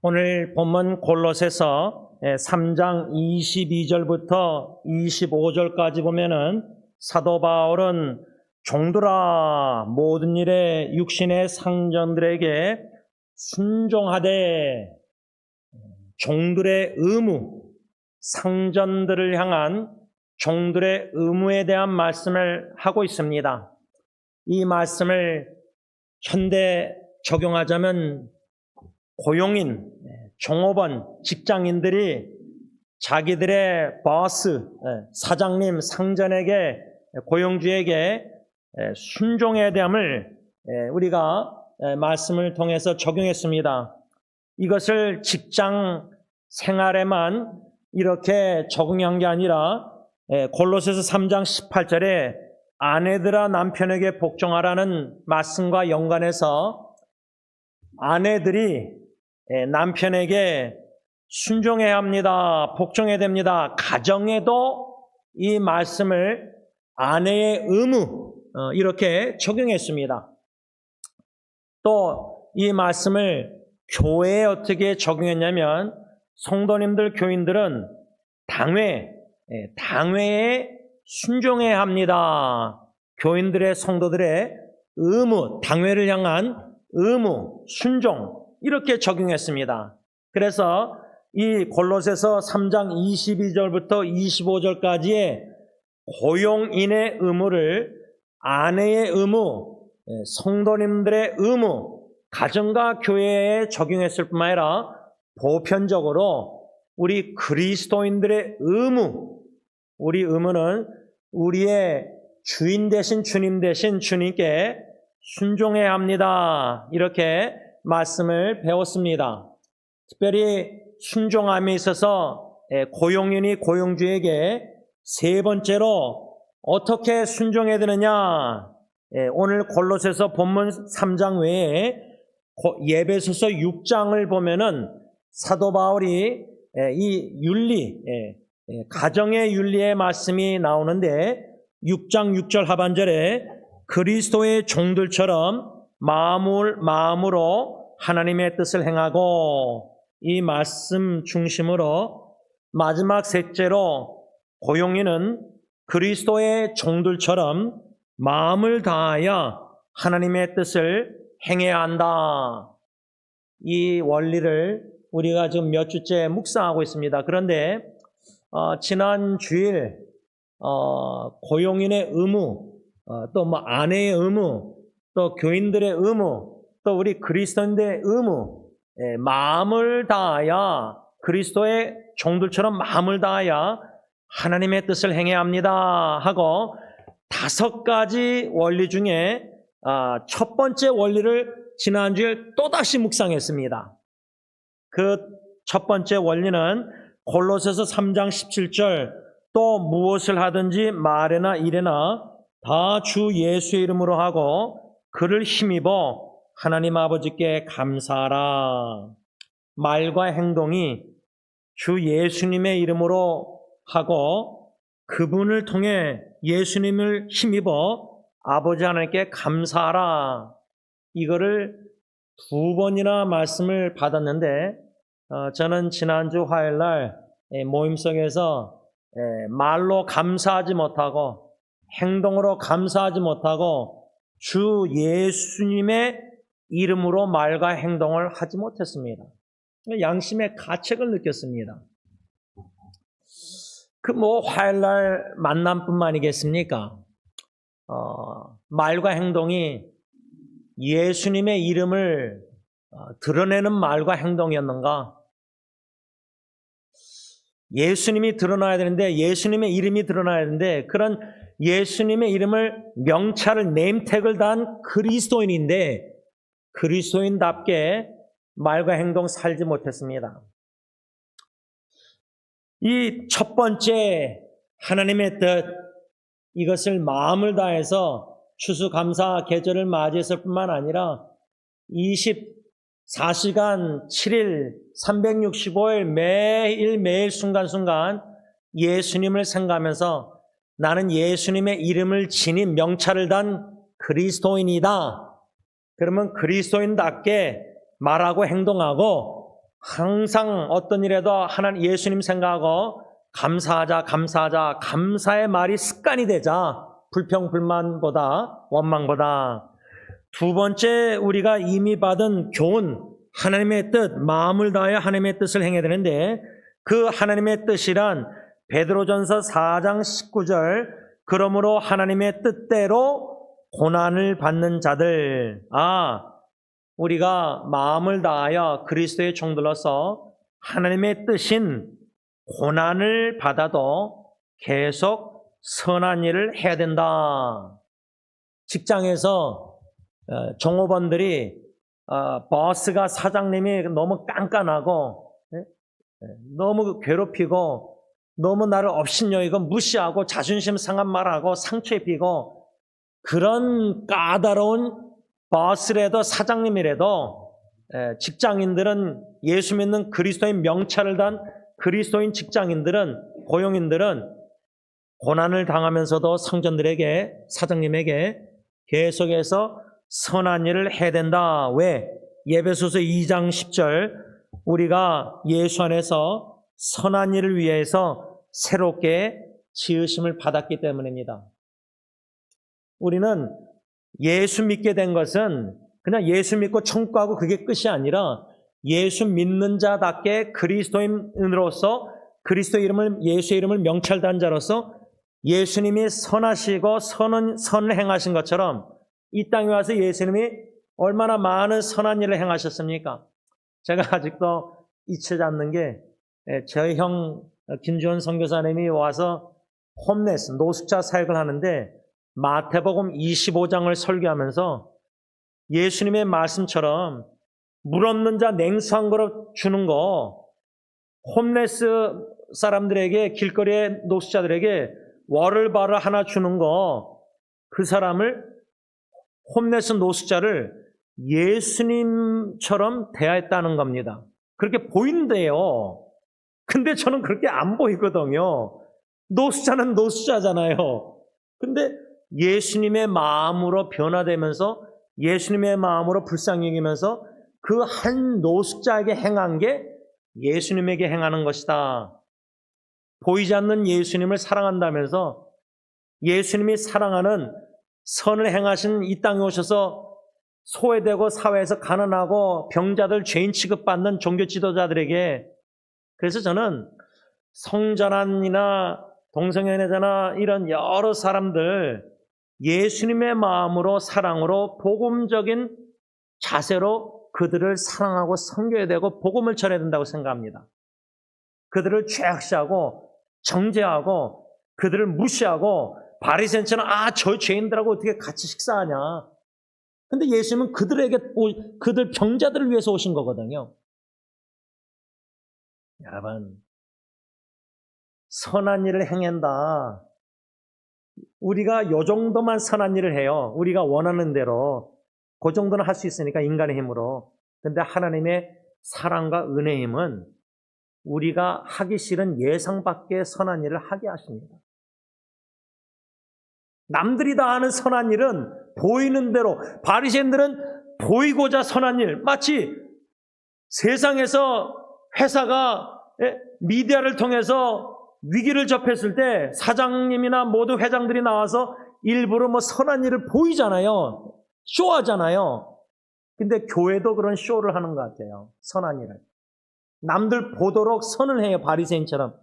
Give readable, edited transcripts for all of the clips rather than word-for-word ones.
오늘 본문 골로새서 3장 22절부터 25절까지 보면은 사도 바울은 종들아 모든 일에 육신의 상전들에게 순종하되, 종들의 의무, 상전들을 향한 종들의 의무에 대한 말씀을 하고 있습니다. 이 말씀을 현대 적용하자면 고용인, 종업원, 직장인들이 자기들의 보스, 사장님, 상전에게, 고용주에게 순종해야 됨을 우리가 말씀을 통해서 적용했습니다. 이것을 직장 생활에만 이렇게 적용한 게 아니라 골로새서 3장 18절에 아내들아 남편에게 복종하라는 말씀과 연관해서 아내들이 남편에게 순종해야 합니다. 복종해야 됩니다. 가정에도 이 말씀을 아내의 의무 이렇게 적용했습니다. 또 이 말씀을 교회에 어떻게 적용했냐면 성도님들, 교인들은 당회에 순종해야 합니다. 교인들의, 성도들의 의무, 당회를 향한 의무, 순종 이렇게 적용했습니다. 그래서 이 골로새서 3장 22절부터 25절까지의 고용인의 의무를 아내의 의무, 성도님들의 의무, 가정과 교회에 적용했을 뿐만 아니라 보편적으로 우리 그리스도인들의 의무, 우리 의무는 우리의 주인 되신 주님 되신 주님께 순종해야 합니다. 이렇게 말씀을 배웠습니다. 특별히 순종함에 있어서 고용인이 고용주에게 세 번째로 어떻게 순종해야 되느냐, 오늘 골로새서 본문 3장 외에 예배소서 6장을 보면은 사도 바울이 이 윤리, 가정의 윤리의 말씀이 나오는데 6장 6절 하반절에 그리스도의 종들처럼 마음으로 하나님의 뜻을 행하고, 이 말씀 중심으로 마지막 셋째로 고용인은 그리스도의 종들처럼 마음을 다하여 하나님의 뜻을 행해야 한다. 이 원리를 우리가 지금 몇 주째 묵상하고 있습니다. 그런데 지난 주일 고용인의 의무, 또 아내의 의무, 또 교인들의 의무, 또 우리 그리스도인들의 의무, 마음을 다하여 그리스도의 종들처럼 마음을 다하여 하나님의 뜻을 행해야 합니다 하고 5가지 원리 중에 첫 번째 원리를 지난주에 또다시 묵상했습니다. 그 첫 번째 원리는 골로새서 3장 17절 또 무엇을 하든지 말에나 일에나 다 주 예수의 이름으로 하고 그를 힘입어 하나님 아버지께 감사하라. 말과 행동이 주 예수님의 이름으로 하고 그분을 통해 예수님을 힘입어 아버지 하나님께 감사하라. 이거를 2번이나 말씀을 받았는데 저는 지난주 화요일날 모임석에서 말로 감사하지 못하고 행동으로 감사하지 못하고 주 예수님의 이름으로 말과 행동을 하지 못했습니다. 양심의 가책을 느꼈습니다. 화요일날 만남뿐만이겠습니까? 말과 행동이 예수님의 이름을 드러내는 말과 행동이었는가? 예수님이 드러나야 되는데, 예수님의 이름이 드러나야 되는데, 그런 예수님의 이름을 명찰을, 네임택을 단 그리스도인인데 그리스도인답게 말과 행동 살지 못했습니다. 이 첫 번째 하나님의 뜻, 이것을 마음을 다해서 추수감사 계절을 맞이했을 뿐만 아니라 24시간 7일 365일 매일 순간순간 예수님을 생각하면서 나는 예수님의 이름을 지닌 명찰을 단 그리스도인이다. 그러면 그리스도인답게 말하고 행동하고 항상 어떤 일에도 하나님 예수님 생각하고 감사하자, 감사하자, 감사의 말이 습관이 되자. 불평, 불만보다, 원망보다. 두 번째, 우리가 이미 받은 교훈, 하나님의 뜻, 마음을 다하여 하나님의 뜻을 행해야 되는데, 그 하나님의 뜻이란 베드로전서 4장 19절, 그러므로 하나님의 뜻대로 고난을 받는 자들. 우리가 마음을 다하여 그리스도의 종들로서 하나님의 뜻인 고난을 받아도 계속 선한 일을 해야 된다. 직장에서 종업원들이 버스가 사장님이 너무 깐깐하고 너무 괴롭히고 너무 나를 업신여기고 무시하고 자존심 상한 말하고 상처 입히고 그런 까다로운 버스라도 사장님이라도 직장인들은 예수 믿는 그리스도인 명찰을 단 그리스도인 직장인들은 고용인들은 고난을 당하면서도 상전들에게 사장님에게 계속해서 선한 일을 해야 된다. 왜? 에베소서 2장 10절 우리가 예수 안에서 선한 일을 위해서 새롭게 지으심을 받았기 때문입니다. 우리는 예수 믿게 된 것은 그냥 예수 믿고 천국 가고 그게 끝이 아니라 예수 믿는 자답게 그리스도인으로서 그리스도의 이름을 예수의 이름을 명찰단 자로서 예수님이 선하시고 선을 행하신 것처럼 이 땅에 와서 예수님이 얼마나 많은 선한 일을 행하셨습니까? 제가 아직도 잊히지 않는 게 저희 형 김주원 선교사님이 와서 홈레스 노숙자 사역을 하는데 마태복음 25장을 설교하면서 예수님의 말씀처럼 물 없는 자 냉수 한 그릇 주는 거 홈레스 사람들에게 길거리의 노숙자들에게 월을 하나 주는 거 그 사람을 홈레스 노숙자를 예수님처럼 대했다는 겁니다. 그렇게 보인대요. 근데 저는 그렇게 안 보이거든요. 노숙자는 노숙자잖아요. 근데 예수님의 마음으로 변화되면서 예수님의 마음으로 불쌍히 여기면서 그 한 노숙자에게 행한 게 예수님에게 행하는 것이다. 보이지 않는 예수님을 사랑한다면서 예수님이 사랑하는 선을 행하신 이 땅에 오셔서 소외되고 사회에서 가난하고 병자들 죄인 취급받는 종교 지도자들에게 그래서 저는 성전환이나 동성연애자나 이런 여러 사람들 예수님의 마음으로 사랑으로 복음적인 자세로 그들을 사랑하고 섬겨야 되고 복음을 전해야 된다고 생각합니다. 그들을 죄악시하고 정죄하고 그들을 무시하고 바리새인처럼 저 죄인들하고 어떻게 같이 식사하냐. 근데 예수님은 그들 병자들을 위해서 오신 거거든요. 여러분, 선한 일을 행한다. 우리가 요 정도만 선한 일을 해요. 우리가 원하는 대로. 그 정도는 할 수 있으니까 인간의 힘으로. 근데 하나님의 사랑과 은혜의 힘은 우리가 하기 싫은 예상 밖의 선한 일을 하게 하십니다. 남들이 다 하는 선한 일은 보이는 대로 바리새인들은 보이고자 선한 일 마치 세상에서 회사가 미디어를 통해서 위기를 접했을 때 사장님이나 모두 회장들이 나와서 일부러 선한 일을 보이잖아요. 쇼하잖아요. 근데 교회도 그런 쇼를 하는 것 같아요. 선한 일을. 남들 보도록 선을 해요. 바리새인처럼.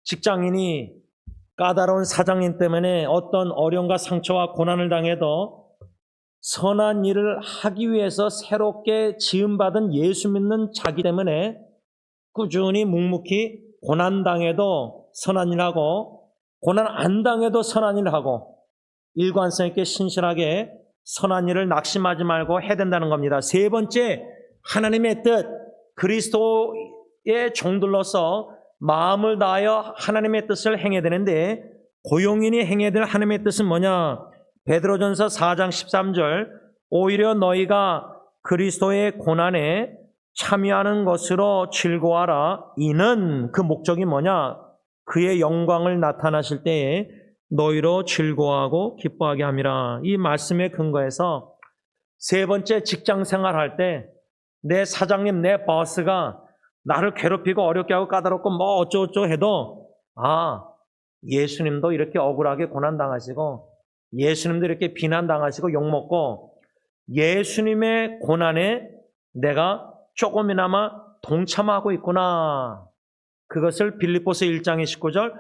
직장인이 까다로운 사장님 때문에 어떤 어려움과 상처와 고난을 당해도 선한 일을 하기 위해서 새롭게 지음받은 예수 믿는 자기 때문에 꾸준히 묵묵히 고난 당해도 선한 일 하고 고난 안 당해도 선한 일 하고 일관성 있게 신실하게 선한 일을 낙심하지 말고 해야 된다는 겁니다. 세 번째, 하나님의 뜻, 그리스도의 종들로서 마음을 다하여 하나님의 뜻을 행해야 되는데 고용인이 행해야 될 하나님의 뜻은 뭐냐? 베드로전서 4장 13절 오히려 너희가 그리스도의 고난에 참여하는 것으로 즐거워하라. 이는 그 목적이 뭐냐? 그의 영광을 나타나실 때에 너희로 즐거워하고 기뻐하게 함이라. 이 말씀에 근거해서 세 번째, 직장 생활할 때 내 사장님, 내 버스가 나를 괴롭히고 어렵게 하고 까다롭고 뭐 어쩌고저쩌고 해도 예수님도 이렇게 억울하게 고난당하시고 예수님도 이렇게 비난당하시고 욕먹고 예수님의 고난에 내가 조금이나마 동참하고 있구나. 그것을 빌립보서 1장의 19절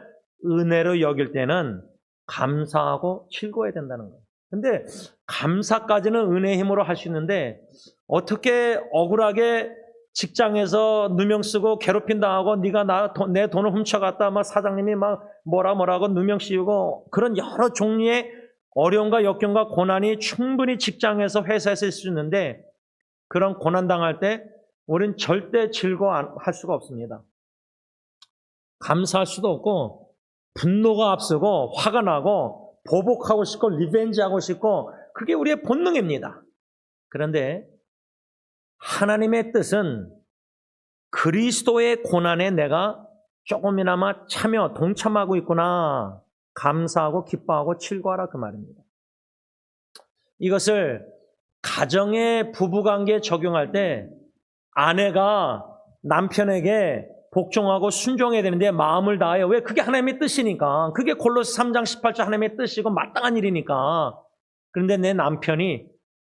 은혜로 여길 때는 감사하고 즐거워야 된다는 거예요. 근데 감사까지는 은혜의 힘으로 할 수 있는데 어떻게 억울하게 직장에서 누명 쓰고 괴롭힘 당하고 네가 내 돈을 훔쳐갔다 막 사장님이 막 뭐라고 누명 씌우고 그런 여러 종류의 어려움과 역경과 고난이 충분히 직장에서 회사에서 있을 수 있는데 그런 고난 당할 때 우리는 절대 즐거워할 수가 없습니다. 감사할 수도 없고 분노가 앞서고 화가 나고 보복하고 싶고 리벤지하고 싶고 그게 우리의 본능입니다. 그런데 하나님의 뜻은 그리스도의 고난에 내가 조금이나마 동참하고 있구나. 감사하고 기뻐하고 즐거워하라 그 말입니다. 이것을 가정의 부부관계에 적용할 때 아내가 남편에게 복종하고 순종해야 되는데 마음을 다해요. 왜? 그게 하나님의 뜻이니까. 그게 골로새 3장 18절 하나님의 뜻이고 마땅한 일이니까. 그런데 내 남편이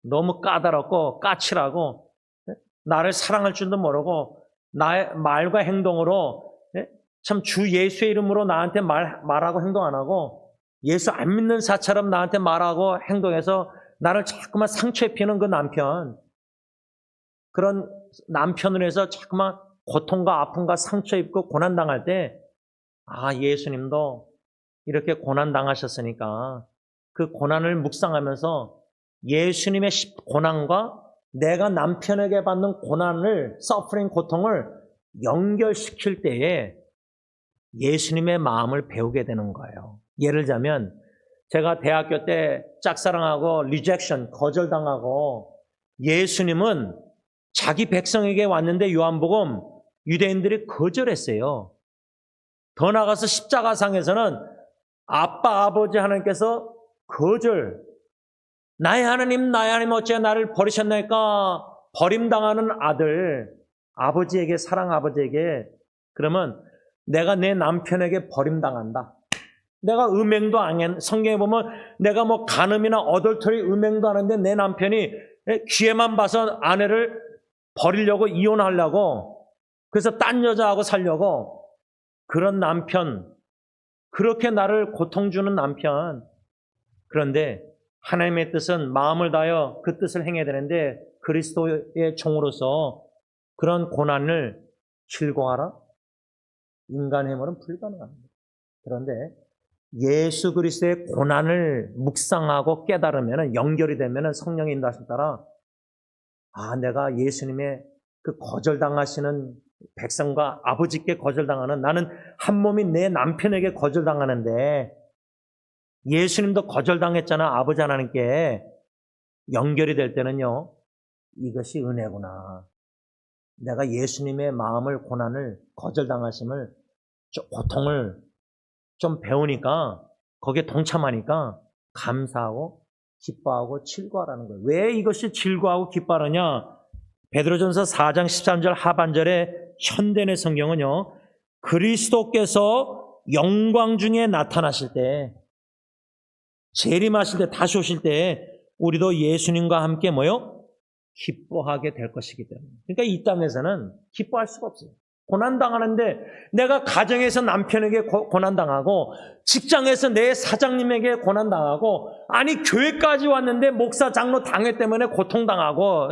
너무 까다롭고 까칠하고 나를 사랑할 줄도 모르고 나의 말과 행동으로 참 주 예수의 이름으로 나한테 말하고 행동 안 하고 예수 안 믿는 사처럼 나한테 말하고 행동해서 나를 자꾸만 상처 입히는 그 남편, 그런 남편을 해서 자꾸만 고통과 아픔과 상처 입고 고난당할 때 예수님도 이렇게 고난당하셨으니까 그 고난을 묵상하면서 예수님의 고난과 내가 남편에게 받는 고난을 서프링 고통을 연결시킬 때에 예수님의 마음을 배우게 되는 거예요. 예를 들자면 제가 대학교 때 짝사랑하고 리젝션, 거절당하고 예수님은 자기 백성에게 왔는데 요한복음 유대인들이 거절했어요. 더 나아가서 십자가상에서는 아빠, 아버지 하나님께서 거절. 나의 하나님 어찌 나를 버리셨나이까? 버림당하는 아들, 아버지에게, 사랑 아버지에게. 그러면 내가 내 남편에게 버림당한다. 내가 음행도 안 해. 성경에 보면 내가 뭐 간음이나 어덜터리 음행도 하는데 내 남편이 귀에만 봐서 아내를 버리려고 이혼하려고 그래서 딴 여자하고 살려고 그런 남편, 그렇게 나를 고통 주는 남편. 그런데 하나님의 뜻은 마음을 다하여 그 뜻을 행해야 되는데 그리스도의 종으로서 그런 고난을 즐거워하라? 인간의 힘으로는 불가능합니다. 그런데 예수 그리스도의 고난을 묵상하고 깨달으면 연결이 되면 성령의 인도하심 따라 내가 예수님의 그 거절당하시는 백성과 아버지께 거절당하는 나는 한 몸이 내 남편에게 거절당하는데 예수님도 거절당했잖아. 아버지 하나님께 연결이 될 때는요. 이것이 은혜구나. 내가 예수님의 마음을 고난을 거절당하심을 고통을 좀 배우니까 거기에 동참하니까 감사하고 기뻐하고 즐거워하라는 거예요. 왜 이것이 즐거워하고 기뻐하느냐? 베드로전서 4장 13절 하반절에 현대의 성경은요. 그리스도께서 영광 중에 나타나실 때 재림하실 때 다시 오실 때 우리도 예수님과 함께 기뻐하게 될 것이기 때문에. 그러니까 이 땅에서는 기뻐할 수가 없어요. 고난당하는데 내가 가정에서 남편에게 고난당하고 직장에서 내 사장님에게 고난당하고 교회까지 왔는데 목사 장로 당회 때문에 고통당하고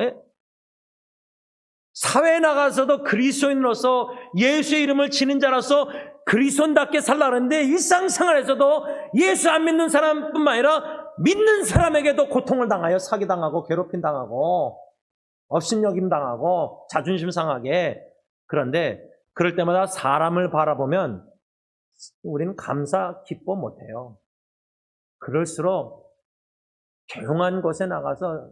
사회에 나가서도 그리스도인으로서 예수의 이름을 지닌 자로서 그리스도인답게 살라는데 일상생활에서도 예수 안 믿는 사람뿐만 아니라 믿는 사람에게도 고통을 당하여 사기당하고 괴롭힘 당하고 업신여김 당하고 자존심 상하게. 그런데 그럴 때마다 사람을 바라보면 우리는 감사, 기뻐 못해요. 그럴수록 조용한 곳에 나가서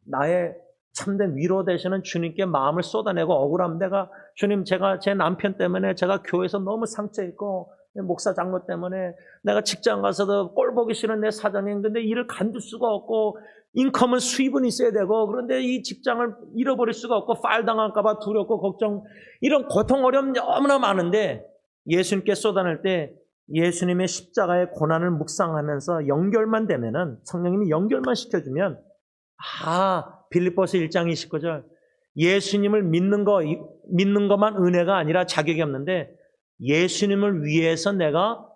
나의 참된 위로 되시는 주님께 마음을 쏟아내고 억울함 내가 주님 제가 제 남편 때문에 제가 교회에서 너무 상처 있고 목사 장로 때문에 내가 직장 가서도 꼴 보기 싫은 내 사장님 근데 일을 간둘 수가 없고 인컴은 수입은 있어야 되고, 그런데 이 직장을 잃어버릴 수가 없고 파일 당할까 봐 두렵고 걱정, 이런 고통 어려움 너무나 많은데 예수님께 쏟아낼 때 예수님의 십자가의 고난을 묵상하면서 연결만 되면은, 성령님이 연결만 시켜주면, 빌립보서 1장 29절, 예수님을 믿는 것만 은혜가 아니라 자격이 없는데 예수님을 위해서 내가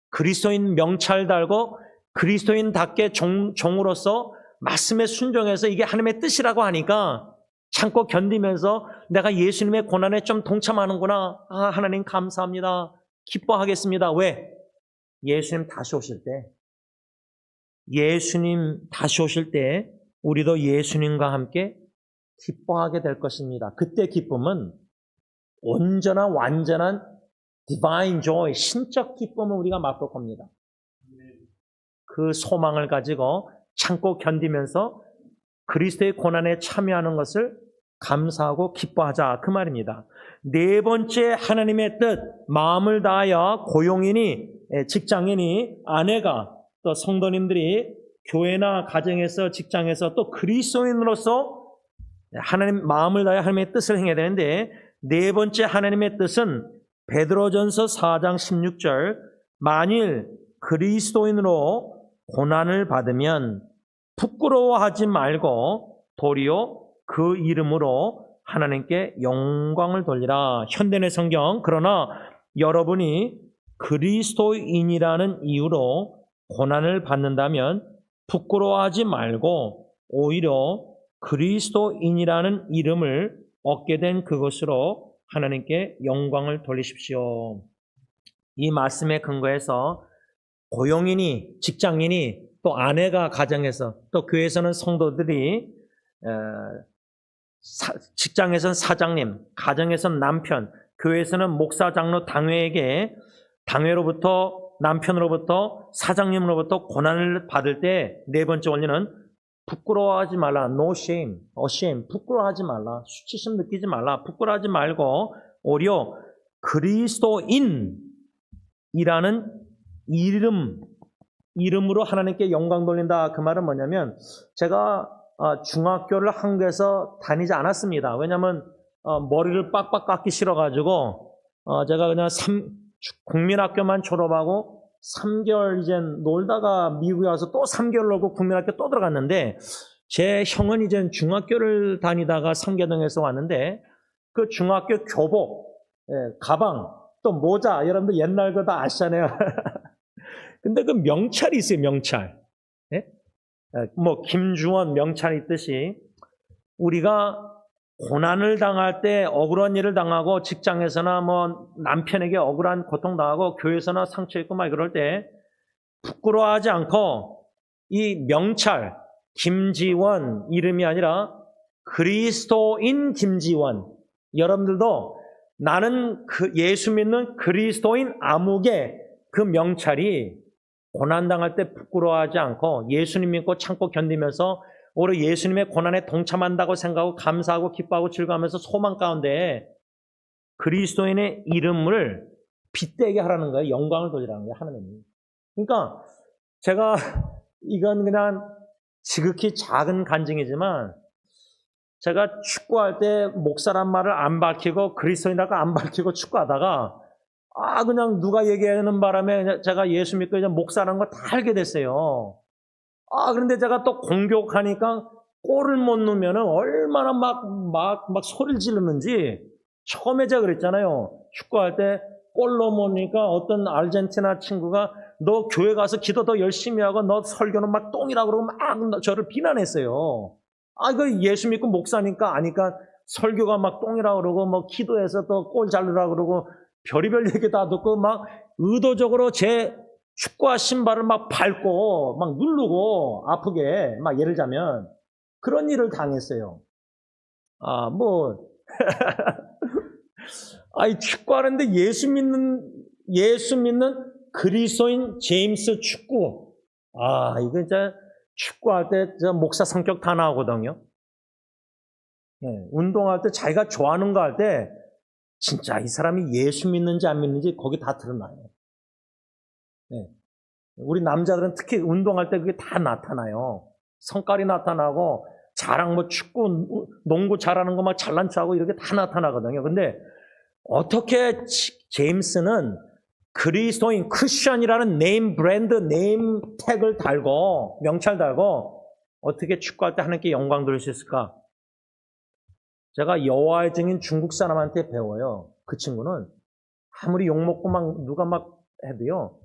그리스도인 명찰 달고 그리스도인답게 종으로서 말씀에 순종해서 이게 하나님의 뜻이라고 하니까 참고 견디면서 내가 예수님의 고난에 좀 동참하는구나. 하나님 감사합니다. 기뻐하겠습니다. 왜? 예수님 다시 오실 때 우리도 예수님과 함께 기뻐하게 될 것입니다. 그때 기쁨은 온전한 완전한 divine joy, 신적 기쁨을 우리가 맛볼 겁니다. 그 소망을 가지고 참고 견디면서 그리스도의 고난에 참여하는 것을 감사하고 기뻐하자, 그 말입니다. 네 번째, 하나님의 뜻, 마음을 다하여 고용인이, 직장인이, 아내가, 또 성도님들이 교회나 가정에서, 직장에서 또 그리스도인으로서 하나님 마음을 다해 하나님의 뜻을 행해야 되는데, 네 번째 하나님의 뜻은 베드로전서 4장 16절, 만일 그리스도인으로 고난을 받으면 부끄러워하지 말고 도리어 그 이름으로 하나님께 영광을 돌리라. 현대의 성경, 그러나 여러분이 그리스도인이라는 이유로 고난을 받는다면 부끄러워하지 말고 오히려 그리스도인이라는 이름을 얻게 된 그것으로 하나님께 영광을 돌리십시오. 이 말씀에 근거해서 고용인이, 직장인이, 또 아내가 가정에서, 또 교회에서는 성도들이, 직장에서는 사장님, 가정에서는 남편, 교회에서는 목사, 장로, 당회에게, 당회로부터, 남편으로부터, 사장님으로부터 고난을 받을 때 네 번째 원리는 부끄러워하지 말라. No shame, ashamed. 부끄러워하지 말라. 수치심 느끼지 말라. 부끄러워하지 말고 오히려 그리스도인이라는 이름으로 하나님께 영광 돌린다. 그 말은 뭐냐면, 제가 중학교를 한국에서 다니지 않았습니다. 왜냐하면 머리를 빡빡 깎기 싫어가지고 제가 그냥 국민학교만 졸업하고 3개월 이제 놀다가 미국에 와서 또 3개월 놀고 국민학교 또 들어갔는데, 제 형은 이제 중학교를 다니다가 상계동에서 왔는데 그 중학교 교복, 가방, 또 모자, 여러분들 옛날 거 다 아시잖아요. 근데 그 명찰이 있어요, 명찰. 뭐 김주원 명찰이 있듯이 우리가 고난을 당할 때, 억울한 일을 당하고, 직장에서나 뭐 남편에게 억울한 고통 당하고, 교회에서나 상처 있고 막 그럴 때 부끄러워하지 않고 이 명찰 김지원 이름이 아니라 그리스도인 김지원, 여러분들도 나는 예수 믿는 그리스도인 아무개, 그 명찰이 고난 당할 때 부끄러워하지 않고 예수님 믿고 참고 견디면서 오히려 예수님의 고난에 동참한다고 생각하고 감사하고 기뻐하고 즐거워하면서 소망 가운데 그리스도인의 이름을 빛되게 하라는 거예요. 영광을 돌리라는 거예요, 하나님이. 그러니까 제가 이건 그냥 지극히 작은 간증이지만, 제가 축구할 때 목사란 말을 안 밝히고 그리스도인이라고 안 밝히고 축구하다가 그냥 누가 얘기하는 바람에 제가 예수 믿고 이제 목사라는 걸 다 알게 됐어요. 그런데 제가 또 공격하니까 골을 못 넣으면 얼마나 막 소리를 지르는지, 처음에 제가 그랬잖아요. 축구할 때 골 넣으니까 어떤 아르헨티나 친구가 너 교회 가서 기도 더 열심히 하고 너 설교는 막 똥이라고 그러고 막 저를 비난했어요. 이거 예수 믿고 목사니까 아니까 설교가 막 똥이라고 그러고 뭐 기도해서 또 골 잘 넣으라고 그러고 별의별 얘기 다 듣고 막 의도적으로 제 축구화 신발을 막 밟고 막 누르고 아프게, 막 예를 들자면 그런 일을 당했어요. 축구하는데 예수 믿는 그리스도인 제임스 축구. 이거 진짜 축구할 때 저 목사 성격 다 나오거든요. 운동할 때 자기가 좋아하는 거 할 때 진짜 이 사람이 예수 믿는지 안 믿는지 거기 다 드러나요. 우리 남자들은 특히 운동할 때 그게 다 나타나요. 성깔이 나타나고 자랑 뭐 축구, 농구 잘하는 거 막 잘난 척하고 이렇게 다 나타나거든요. 근데 어떻게 제임스는 그리스도인 크리스천이라는 네임 브랜드, 네임 태그를 달고 명찰 달고 어떻게 축구할 때 하나님께 영광 돌릴 수 있을까? 제가 여호와의 증인 중국 사람한테 배워요. 그 친구는 아무리 욕먹고 막 누가 막 해도요,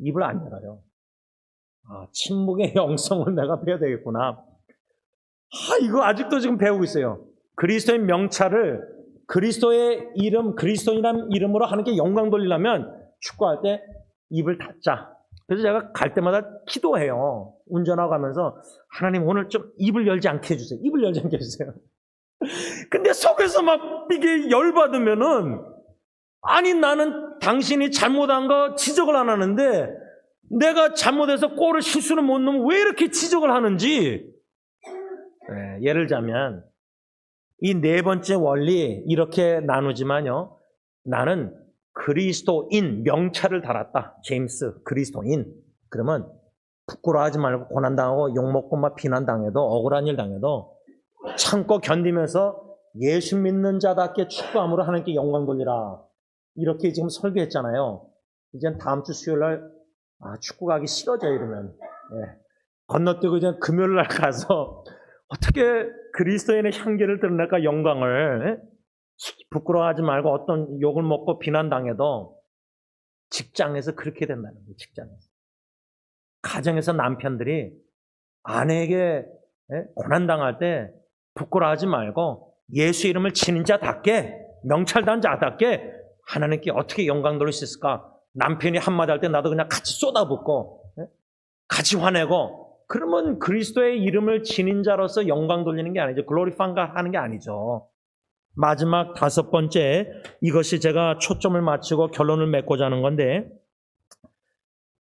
입을 안 열어요. 아, 침묵의 영성을 내가 배워야 되겠구나. 이거 아직도 지금 배우고 있어요. 그리스도인 명찰을 그리스도의 이름, 그리스도인이라는 이름으로 하나님께 영광 돌리려면 축구할 때 입을 닫자. 그래서 제가 갈 때마다 기도해요. 운전하고 가면서 하나님 오늘 좀 입을 열지 않게 해주세요. 입을 열지 않게 해주세요. 근데 속에서 막 이게 열받으면은 아니 나는 당신이 잘못한 거 지적을 안 하는데 내가 잘못해서 골을 실수는 못 넣으면 왜 이렇게 지적을 하는지. 네, 예를 들자면 이 네 번째 원리 이렇게 나누지만요. 나는 그리스도인 명찰을 달았다. 제임스 그리스도인. 그러면 부끄러워하지 말고 고난당하고 욕먹고 막 비난당해도 억울한 일 당해도 참고 견디면서 예수 믿는 자답게 축구함으로 하나님께 영광 돌리라. 이렇게 지금 설교했잖아요. 이젠 다음 주 수요일 날 축구 가기 싫어져 이러면 건너뛰고 이제 금요일 날 가서 어떻게 그리스도인의 향기를 드러낼까 영광을 부끄러워하지 말고 어떤 욕을 먹고 비난당해도 직장에서 그렇게 된다는 거예요. 직장에서. 가정에서 남편들이 아내에게 고난당할 때 부끄러워하지 말고 예수 이름을 지닌 자답게 명찰단 자답게 하나님께 어떻게 영광 돌릴 수 있을까? 남편이 한마디 할 때 나도 그냥 같이 쏟아붓고 같이 화내고 그러면 그리스도의 이름을 지닌 자로서 영광 돌리는 게 아니죠. 글로리팡가 하는 게 아니죠. 마지막 다섯 번째, 이것이 제가 초점을 맞추고 결론을 맺고자 하는 건데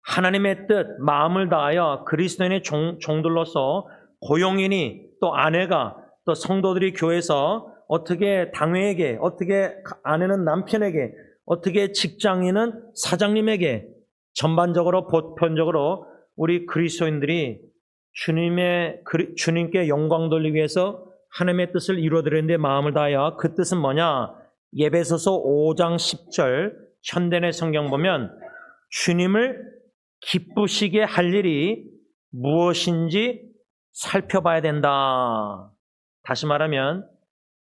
하나님의 뜻, 마음을 다하여 그리스도인의 종들로서 고용인이 또 아내가 또 성도들이 교회에서 어떻게 당회에게, 어떻게 아내는 남편에게, 어떻게 직장인은 사장님에게 전반적으로 보편적으로 우리 그리스도인들이 주님께 영광 돌리기 위해서 하나님의 뜻을 이루어드리는데 마음을 다하여 그 뜻은 뭐냐? 에베소서 5장 10절 현대의 성경 보면 주님을 기쁘시게 할 일이 무엇인지 살펴봐야 된다. 다시 말하면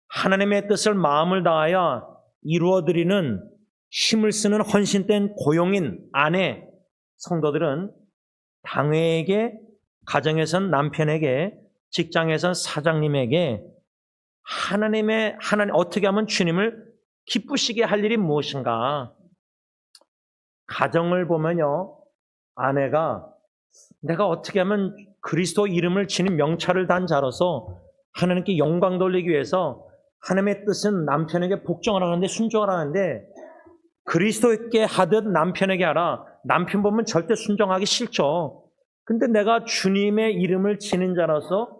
하나님의 뜻을 마음을 다하여 이루어드리는 힘을 쓰는 헌신된 고용인 아내 성도들은 당회에게, 가정에선 남편에게, 직장에선 사장님에게 하나님 어떻게 하면 주님을 기쁘시게 할 일이 무엇인가? 가정을 보면요, 아내가 내가 어떻게 하면 그리스도 이름을 지닌 명찰을 단 자로서 하나님께 영광 돌리기 위해서 하나님의 뜻은 남편에게 복종을 하는데 순종을 하는데 그리스도께 하듯 남편에게 하라. 남편 보면 절대 순종하기 싫죠. 근데 내가 주님의 이름을 지닌 자라서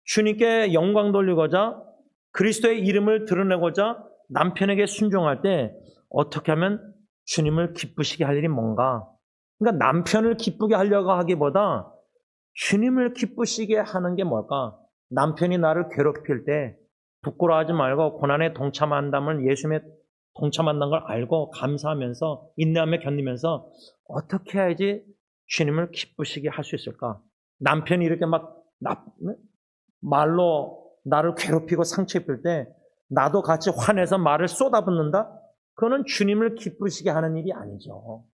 주님께 영광 돌리고자 그리스도의 이름을 드러내고자 남편에게 순종할 때 어떻게 하면 주님을 기쁘시게 할 일이 뭔가? 그러니까 남편을 기쁘게 하려고 하기보다 주님을 기쁘시게 하는 게 뭘까? 남편이 나를 괴롭힐 때 부끄러워하지 말고 고난에 동참한다면 예수님의 동참한다는 걸 알고 감사하면서 인내하며 견디면서 어떻게 해야지 주님을 기쁘시게 할 수 있을까? 남편이 이렇게 막 말로 나를 괴롭히고 상처 입힐 때 나도 같이 화내서 말을 쏟아붓는다? 그거는 주님을 기쁘시게 하는 일이 아니죠.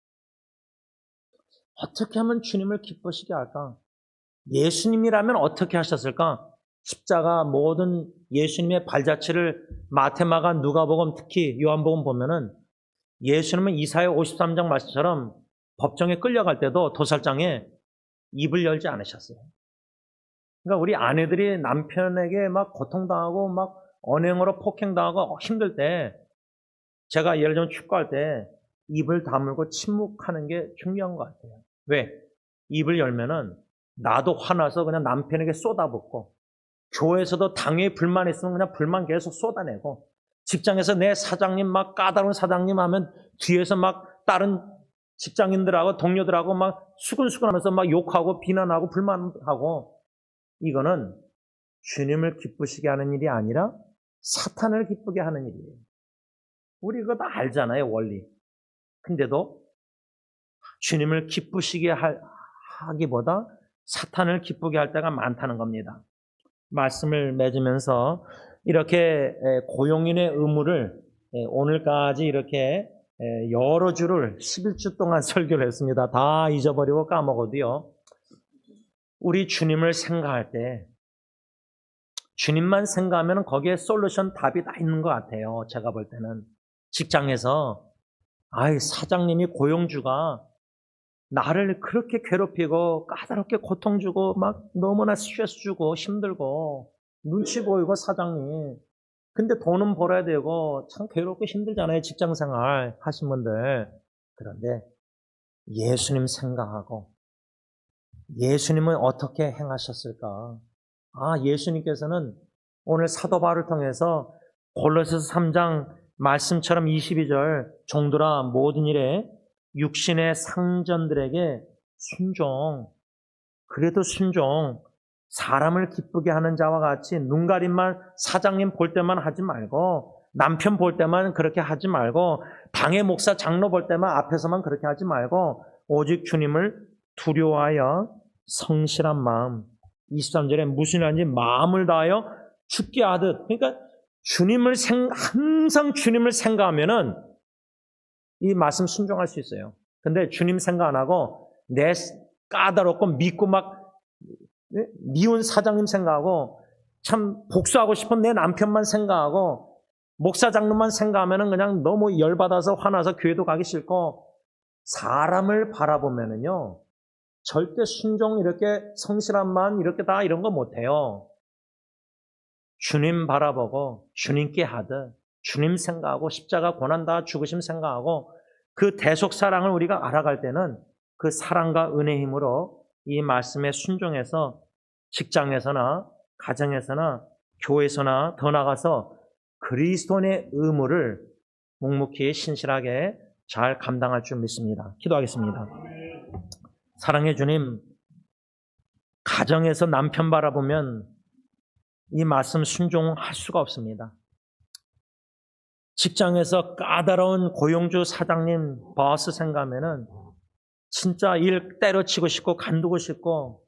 어떻게 하면 주님을 기쁘시게 할까? 예수님이라면 어떻게 하셨을까? 십자가 모든 예수님의 발자취를 마태마가 누가복음 특히 요한복음 보면은 예수님은 이사야 53장 말씀처럼 법정에 끌려갈 때도 도살장에 입을 열지 않으셨어요. 그러니까 우리 아내들이 남편에게 막 고통당하고 막 언행으로 폭행당하고 힘들 때 제가 예를 들면 축구할 때 입을 다물고 침묵하는 게 중요한 것 같아요. 왜? 입을 열면은 나도 화나서 그냥 남편에게 쏟아붓고 교회에서도 당연히 불만 있으면 그냥 불만 계속 쏟아내고 직장에서 내 사장님 막 까다로운 사장님 하면 뒤에서 막 다른 직장인들하고 동료들하고 막 수근수근하면서 막 욕하고 비난하고 불만하고 이거는 주님을 기쁘시게 하는 일이 아니라 사탄을 기쁘게 하는 일이에요. 우리 그거 다 알잖아요, 원리. 근데도 주님을 기쁘시게 하기보다 사탄을 기쁘게 할 때가 많다는 겁니다. 말씀을 맺으면서 이렇게 고용인의 의무를 오늘까지 이렇게 여러 주를 11주 동안 설교를 했습니다. 다 잊어버리고 까먹어도요. 우리 주님을 생각할 때 주님만 생각하면 거기에 솔루션 답이 다 있는 것 같아요. 제가 볼 때는 직장에서 사장님이 고용주가 나를 그렇게 괴롭히고 까다롭게 고통 주고 막 너무나 스트레스 주고 힘들고 눈치 보이고 사장님. 근데 돈은 벌어야 되고 참 괴롭고 힘들잖아요. 직장생활 하신 분들. 그런데 예수님 생각하고 예수님은 어떻게 행하셨을까? 예수님께서는 오늘 사도 바울을 통해서 골로새서 3장 말씀처럼 22절 종들아 모든 일에 육신의 상전들에게 순종, 그래도 순종, 사람을 기쁘게 하는 자와 같이 눈가림만 사장님 볼 때만 하지 말고 남편 볼 때만 그렇게 하지 말고 당의 목사 장로 볼 때만 앞에서만 그렇게 하지 말고 오직 주님을 두려워하여 성실한 마음, 23절에 무슨 일인지 마음을 다하여 죽게 하듯. 그러니까 항상 주님을 생각하면은 이 말씀 순종할 수 있어요. 근데 주님 생각 안 하고 내 까다롭고 믿고 막 미운 사장님 생각하고 참 복수하고 싶은 내 남편만 생각하고 목사 장로만 생각하면은 그냥 너무 열받아서 화나서 교회도 가기 싫고 사람을 바라보면은요 절대 순종 이렇게 성실한 마음 이렇게 다 이런 거 못해요. 주님 바라보고 주님께 하듯 주님 생각하고 십자가 고난 다 죽으심 생각하고 그 대속 사랑을 우리가 알아갈 때는 그 사랑과 은혜의 힘으로 이 말씀에 순종해서 직장에서나 가정에서나 교회에서나 더 나가서 그리스도인의 의무를 묵묵히 신실하게 잘 감당할 줄 믿습니다. 기도하겠습니다. 사랑해 주님, 가정에서 남편 바라보면 이 말씀 순종할 수가 없습니다. 직장에서 까다로운 고용주 사장님 보스 생각하면은 진짜 일 때려치고 싶고 간두고 싶고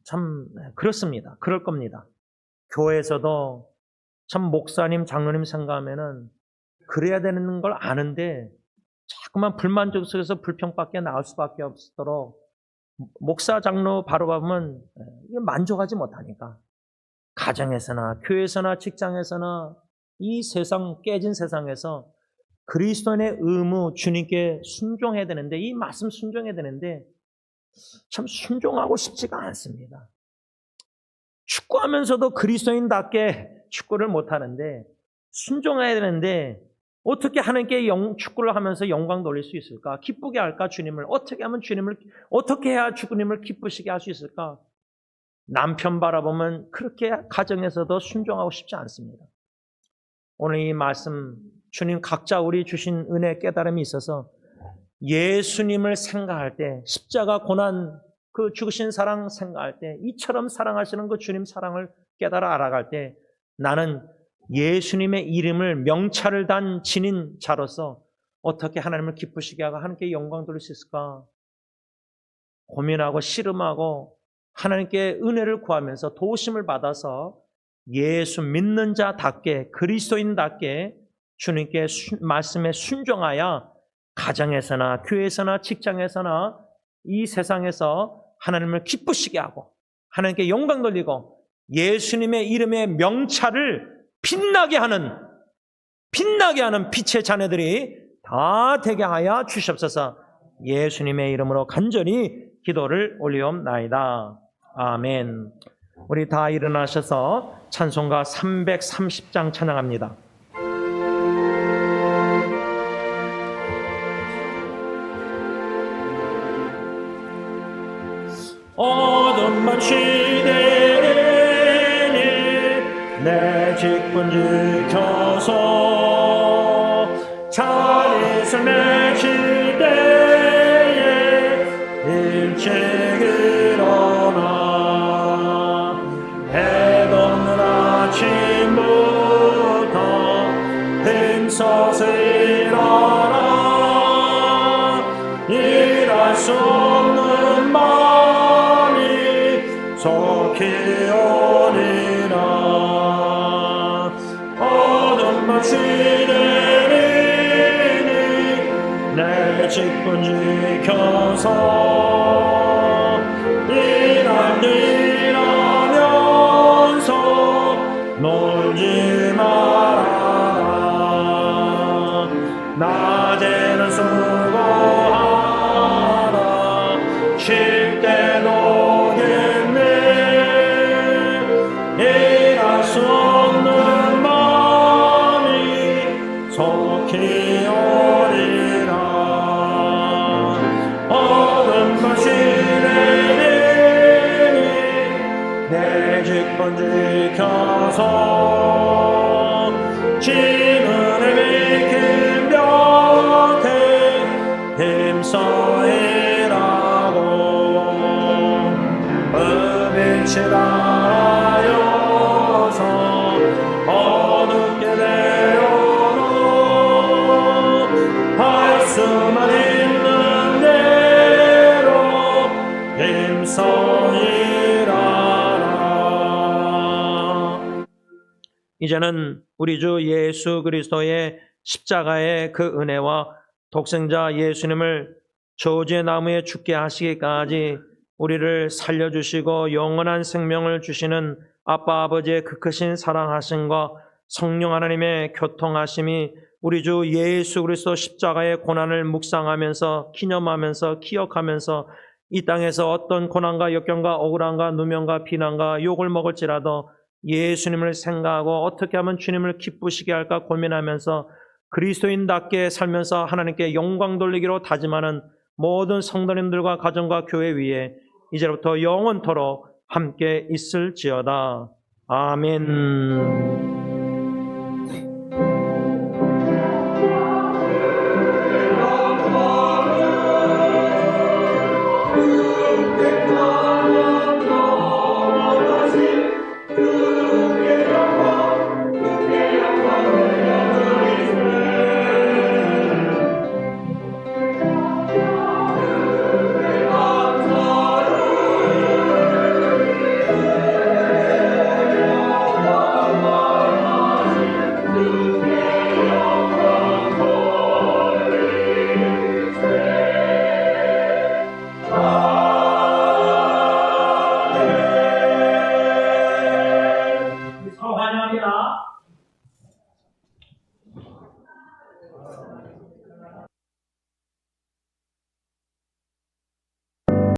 참 그렇습니다. 그럴 겁니다. 교회에서도 참 목사님 장로님 생각하면은 그래야 되는 걸 아는데 자꾸만 불만족 속에서 불평밖에 나올 수밖에 없도록 목사 장로 바로 보면 만족하지 못하니까 가정에서나 교회에서나 직장에서나 이 세상 깨진 세상에서 그리스도인의 의무 주님께 순종해야 되는데 이 말씀 순종해야 되는데 참 순종하고 싶지가 않습니다. 축구하면서도 그리스도인답게 축구를 못하는데 순종해야 되는데 어떻게 하나님께 축구를 하면서 영광 돌릴 수 있을까? 기쁘게 할까? 주님을 어떻게 해야 주님을 기쁘시게 할 수 있을까? 남편 바라보면 그렇게 가정에서도 순종하고 싶지 않습니다. 오늘 이 말씀 주님 각자 우리 주신 은혜 깨달음이 있어서 예수님을 생각할 때 십자가 고난 그 죽으신 사랑 생각할 때 이처럼 사랑하시는 그 주님 사랑을 깨달아 알아갈 때 나는 예수님의 이름을 명찰을 단 지닌 자로서 어떻게 하나님을 기쁘시게 하고 하나님께 영광 돌릴 수 있을까 고민하고 씨름하고 하나님께 은혜를 구하면서 도우심을 받아서 예수 믿는 자답게 그리스도인답게 주님께 말씀에 순종하여 가정에서나 교회에서나 직장에서나 이 세상에서 하나님을 기쁘시게 하고 하나님께 영광 돌리고 예수님의 이름의 명찰을 빛나게 하는 빛의 자녀들이 다 되게 하여 주시옵소서. 예수님의 이름으로 간절히 기도를 올리옵나이다. 아멘. 우리 다 일어나셔서 찬송가 330장 찬양합니다. 어둠만 시대니 내 직분 지켜서 자리에서 내쉴 때에 일찍 일어나 아침부터 힘써서 일어나 일할 수 없는 마음이 속히 오리라. 어둠 밤시 내리니 내 직분 지켜서 일할 일 하면서 놀지 말아라. 낮에는 수고하라 쉴 때도 겠네. 일할 수 없는 마음이 속히 오리라. 어둠 밤시 내리니 내 직분 지켜서 진은을 비킨 곁에 힘써 일하고 은빛이 닿아여서 어둡게 되어도 할 수만 있는 대로 힘써 일하라. 이제는 우리 주 예수 그리스도의 십자가의 그 은혜와 독생자 예수님을 저주의 나무에 죽게 하시기까지 우리를 살려주시고 영원한 생명을 주시는 아빠 아버지의 그 크신 사랑하심과 성령 하나님의 교통하심이 우리 주 예수 그리스도 십자가의 고난을 묵상하면서 기념하면서 기억하면서 이 땅에서 어떤 고난과 역경과 억울함과 누명과 비난과 욕을 먹을지라도 예수님을 생각하고 어떻게 하면 주님을 기쁘시게 할까 고민하면서 그리스도인답게 살면서 하나님께 영광 돌리기로 다짐하는 모든 성도님들과 가정과 교회 위에 이제부터 영원토록 함께 있을지어다. 아멘.